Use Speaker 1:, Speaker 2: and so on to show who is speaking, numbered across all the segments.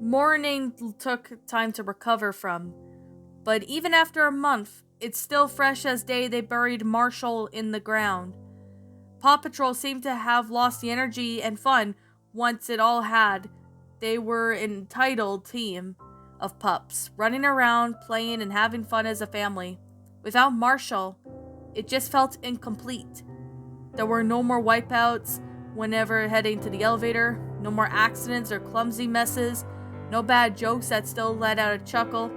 Speaker 1: Mourning took time to recover from, but even after a month, it's still fresh as day they buried Marshall in the ground. Paw Patrol seemed to have lost the energy and fun once it all had. They were an entitled team of pups, running around, playing, and having fun as a family. Without Marshall, it just felt incomplete. There were no more wipeouts whenever heading to the elevator, no more accidents or clumsy messes, no bad jokes that still let out a chuckle.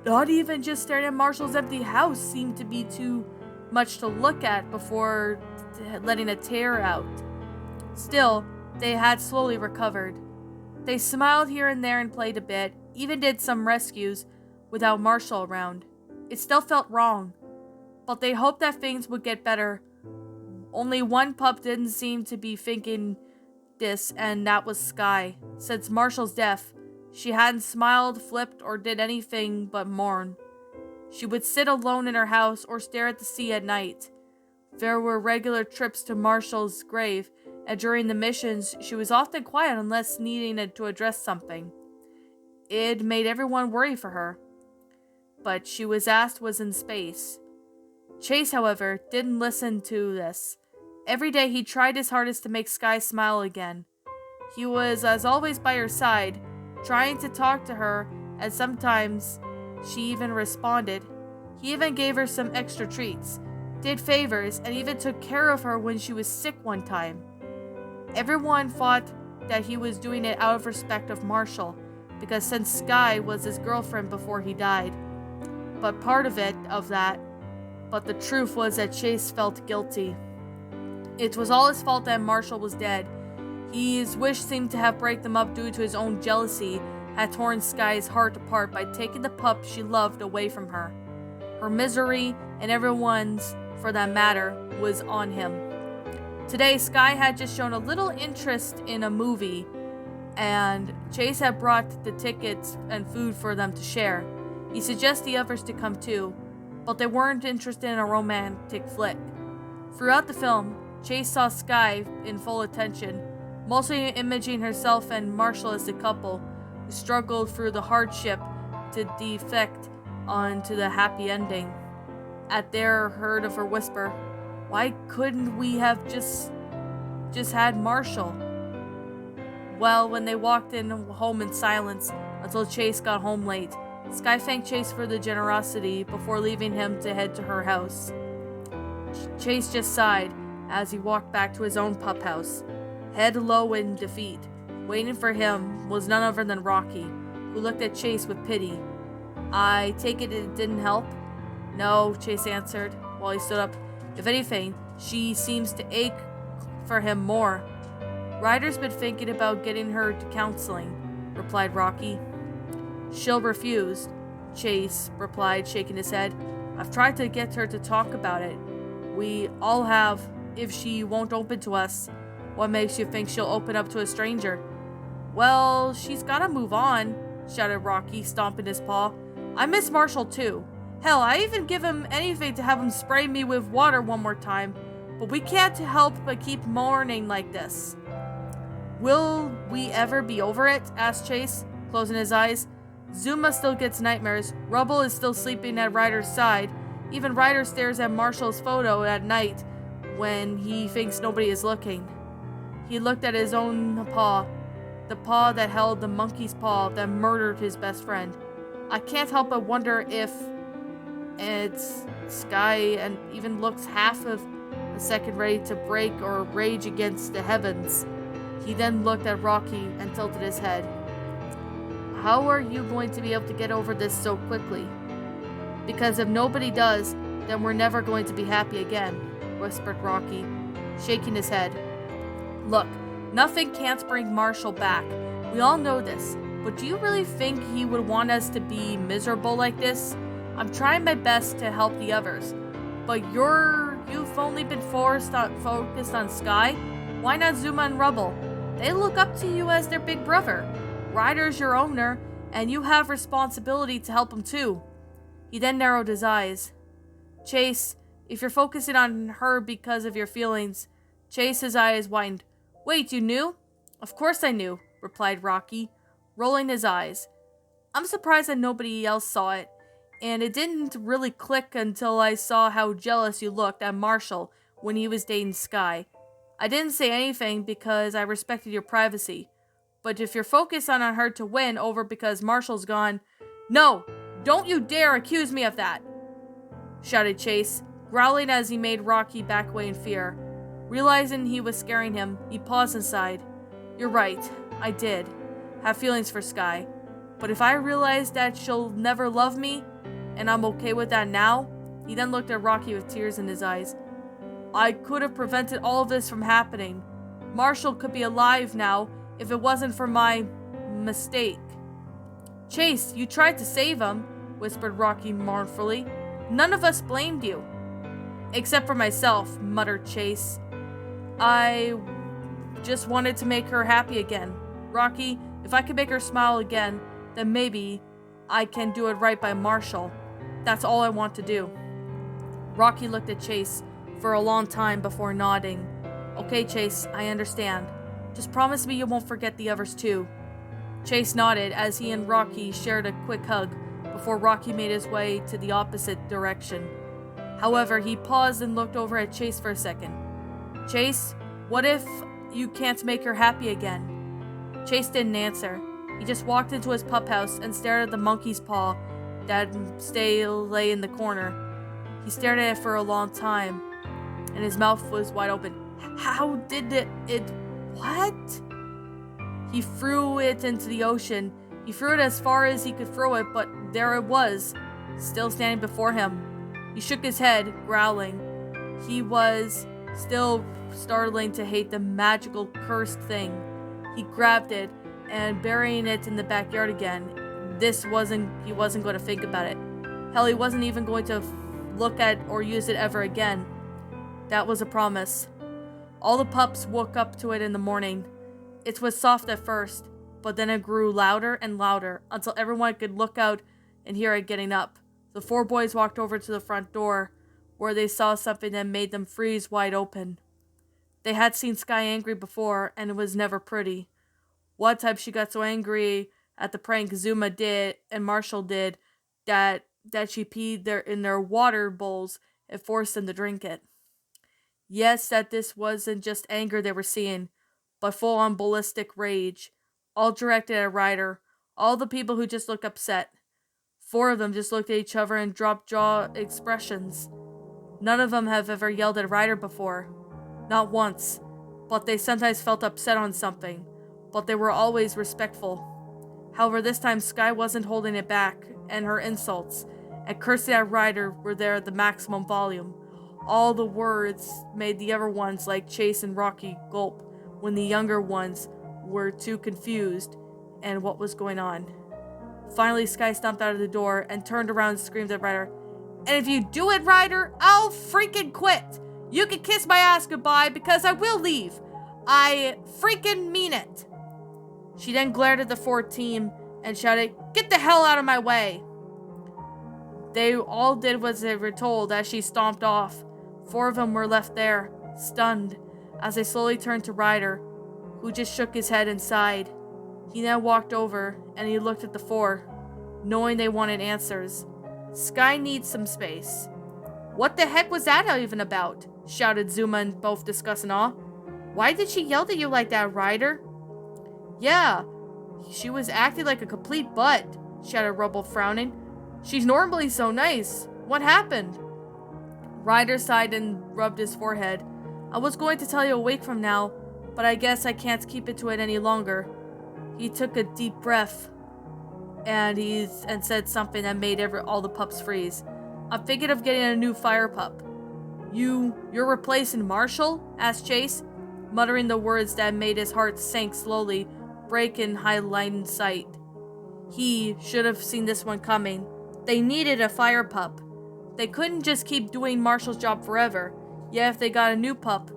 Speaker 1: Not even just staring at Marshall's empty house seemed to be too much to look at before letting a tear out. Still, they had slowly recovered. They smiled here and there and played a bit, even did some rescues without Marshall around. It still felt wrong, but they hoped that things would get better. Only one pup didn't seem to be thinking this, and that was Sky. Since Marshall's death, she hadn't smiled, flipped, or did anything but mourn. She would sit alone in her house or stare at the sea at night. There were regular trips to Marshall's grave, and during the missions, she was often quiet unless needing to address something. It made everyone worry for her. But she was asked was in space. Chase, however, didn't listen to this. Every day he tried his hardest to make Sky smile again. He was, as always, by her side, trying to talk to her, and sometimes she even responded. He even gave her some extra treats, did favors, and even took care of her when she was sick one time. Everyone thought that he was doing it out of respect of Marshall, because since Sky was his girlfriend before he died. But the truth was that Chase felt guilty. It was all his fault that Marshall was dead. His wish seemed to have broken them up due to his own jealousy, had torn Sky's heart apart by taking the pup she loved away from her. Her misery, and everyone's for that matter, was on him. Today, Sky had just shown a little interest in a movie, and Chase had brought the tickets and food for them to share. He suggested the others to come too, but they weren't interested in a romantic flick. Throughout the film, Chase saw Sky in full attention, mostly imaging herself and Marshall as a couple who struggled through the hardship to defect onto the happy ending. At their heard of her whisper, "Why couldn't we have just had Marshall?" Well, when they walked in home in silence until Chase got home late, Sky thanked Chase for the generosity before leaving him to head to her house. Chase just sighed as he walked back to his own pup house, head low in defeat. Waiting for him was none other than Rocky, who looked at Chase with pity. "I take it didn't help?" "No," Chase answered while he stood up. "If anything, she seems to ache for him more." "Ryder's been thinking about getting her to counseling," replied Rocky. "She'll refuse," Chase replied, shaking his head. "I've tried to get her to talk about it. We all have. If she won't open to us, what makes you think she'll open up to a stranger?" "Well, she's gotta move on," shouted Rocky, stomping his paw. "I miss Marshall too. Hell, I even give him anything to have him spray me with water one more time. But we can't help but keep mourning like this." "Will we ever be over it?" asked Chase, closing his eyes. "Zuma still gets nightmares. Rubble is still sleeping at Ryder's side. Even Ryder stares at Marshall's photo at night when he thinks nobody is looking." He looked at his own paw, the paw that held the monkey's paw that murdered his best friend. "I can't help but wonder if it's Sky and even looks half of a second ready to break or rage against the heavens." He then looked at Rocky and tilted his head. "How are you going to be able to get over this so quickly?" "Because if nobody does, then we're never going to be happy again," whispered Rocky, shaking his head. "Look, nothing can't bring Marshall back. We all know this, but do you really think he would want us to be miserable like this? I'm trying my best to help the others, but you've only been focused on Sky. Why not Zuma and Rubble? They look up to you as their big brother. Ryder's your owner, and you have responsibility to help him too." He then narrowed his eyes. "Chase, if you're focusing on her because of your feelings..." Chase's eyes widened. "Wait, you knew?" "Of course I knew," replied Rocky. rolling his eyes. I'm surprised that nobody else saw it, and it didn't really click until I saw how jealous you looked at Marshall when he was dating Sky. I didn't say anything because I respected your privacy, but if you're focused on her to win over because Marshall's gone, no, don't you dare accuse me of that, shouted Chase, growling as he made Rocky back away in fear. Realizing he was scaring him, he paused and sighed. You're right, I did have feelings for Sky, but if I realize that she'll never love me, and I'm okay with that now, he then looked at Rocky with tears in his eyes. I could have prevented all of this from happening. Marshall could be alive now if it wasn't for my mistake. Chase, you tried to save him, whispered Rocky mournfully. None of us blamed you. Except for myself, muttered Chase. I just wanted to make her happy again. Rocky, if I can make her smile again, then maybe I can do it right by Marshall. That's all I want to do. Rocky looked at Chase for a long time before nodding. Okay, Chase, I understand. Just promise me you won't forget the others too. Chase nodded as he and Rocky shared a quick hug before Rocky made his way to the opposite direction. However, he paused and looked over at Chase for a second. Chase, what if you can't make her happy again? Chase didn't answer. He just walked into his pup house and stared at the monkey's paw that still lay in the corner. He stared at it for a long time, and his mouth was wide open. How did it what? He threw it into the ocean. He threw it as far as he could throw it, but there it was, still standing before him. He shook his head, growling. He was still startling to hate the magical cursed thing. He grabbed it and burying it in the backyard again. He wasn't going to think about it. Hell, he wasn't even going to look at or use it ever again. That was a promise. All the pups woke up to it in the morning. It was soft at first, but then it grew louder and louder until everyone could look out and hear it getting up. The four boys walked over to the front door, where they saw something that made them freeze wide open. They had seen Sky angry before, and it was never pretty. One time she got so angry at the prank Zuma did and Marshall did that she peed in their water bowls and forced them to drink it. Yes, that this wasn't just anger they were seeing, but full-on ballistic rage, all directed at Ryder, all the people who just looked upset. Four of them just looked at each other and dropped jaw expressions. None of them have ever yelled at Ryder before. Not once. But they sometimes felt upset on something. But they were always respectful. However, this time Sky wasn't holding it back, and her insults and cursing at Ryder were there at the maximum volume. All the words made the other ones, like Chase and Rocky, gulp when the younger ones were too confused and what was going on. Finally, Sky stomped out of the door and turned around and screamed at Ryder, "And if you do it, Ryder, I'll freaking quit! You can kiss my ass goodbye because I will leave! I freaking mean it!" She then glared at the four team and shouted, "Get the hell out of my way!" They all did what they were told as she stomped off. Four of them were left there, stunned, as they slowly turned to Ryder, who just shook his head and sighed. He then walked over, and he looked at the four, knowing they wanted answers. Sky needs some space. "What the heck was that even about?" shouted Zuma in both disgust and awe. "Why did she yell at you like that, Ryder?" "Yeah, she was acting like a complete butt," shouted Rubble, frowning. "She's normally so nice. What happened?" Ryder sighed and rubbed his forehead. "I was going to tell you a week from now, but I guess I can't keep it to it any longer." He took a deep breath and said something that made all the pups freeze. "I'm thinking of getting a new fire pup." You're replacing Marshall?" asked Chase, muttering the words that made his heart sink slowly, break in high-line sight. He should have seen this one coming. They needed a fire pup. They couldn't just keep doing Marshall's job forever. Yet if they got a new pup,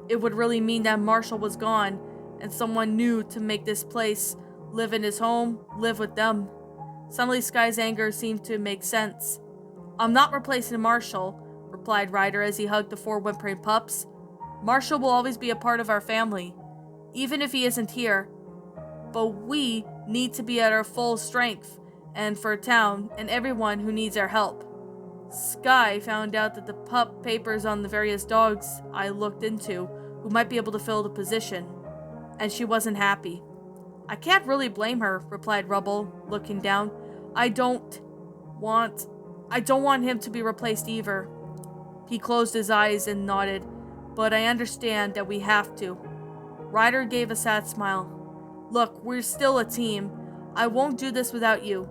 Speaker 1: it would really mean that Marshall was gone and someone new to make this place live in his home, live with them. Suddenly Sky's anger seemed to make sense. "I'm not replacing Marshall," replied Ryder as he hugged the four whimpering pups. "Marshall will always be a part of our family, even if he isn't here. but we need to be at our full strength, and for a town and everyone who needs our help. Sky found out that the pup papers on the various dogs I looked into who might be able to fill the position, and she wasn't happy. I can't really blame her, replied Rubble, looking down. I don't want him to be replaced either. He closed his eyes and nodded, but I understand that we have to. Ryder gave a sad smile. Look, we're still a team. I won't do this without you,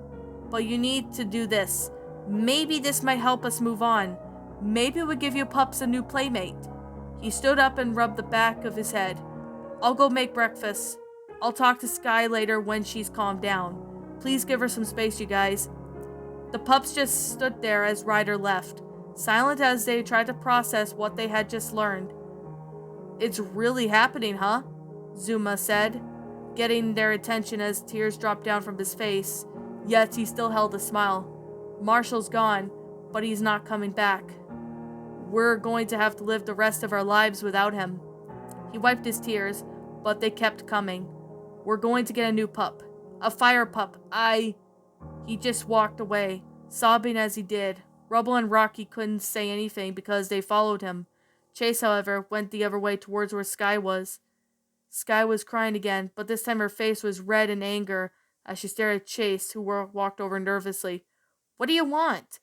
Speaker 1: but you need to do this. Maybe this might help us move on. Maybe we'll give you pups a new playmate. He stood up and rubbed the back of his head. I'll go make breakfast. I'll talk to Sky later when she's calmed down. Please give her some space, you guys. The pups just stood there as Ryder left, silent as they tried to process what they had just learned. It's really happening, huh? Zuma said, getting their attention as tears dropped down from his face, yet he still held a smile. Marshall's gone, but he's not coming back. We're going to have to live the rest of our lives without him. He wiped his tears, but they kept coming. We're going to get a new pup. A fire pup. He just walked away, sobbing as he did. Rubble and Rocky couldn't say anything because they followed him. Chase, however, went the other way towards where Sky was. Sky was crying again, but this time her face was red in anger as she stared at Chase, who walked over nervously. What do you want?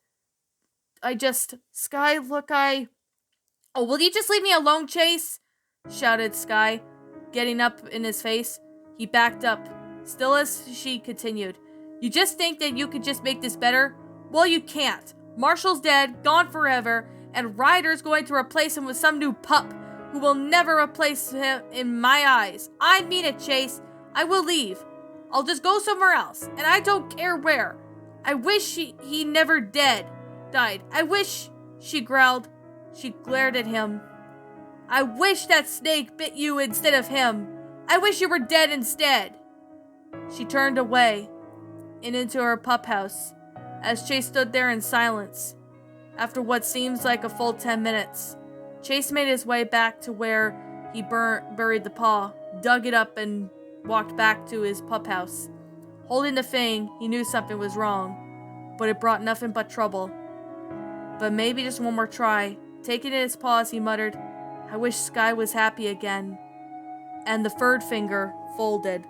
Speaker 1: Sky, look, Oh, will you just leave me alone, Chase? Shouted Sky, getting up in his face. He backed up, still as she continued. You just think that you could just make this better? Well, you can't. Marshall's dead, gone forever, and Ryder's going to replace him with some new pup who will never replace him in my eyes. I mean it, Chase. I will leave. I'll just go somewhere else, and I don't care where. I wish he never died. I wish, she growled. She glared at him. I wish that snake bit you instead of him. I wish you were dead instead. She turned away and into her pup house as Chase stood there in silence. After what seems like a full 10 minutes, Chase made his way back to where he buried the paw, dug it up, and walked back to his pup house. Holding the thing, he knew something was wrong, but it brought nothing but trouble. But maybe just one more try. Taking it in his paws, he muttered, I wish Sky was happy again. And the third finger folded.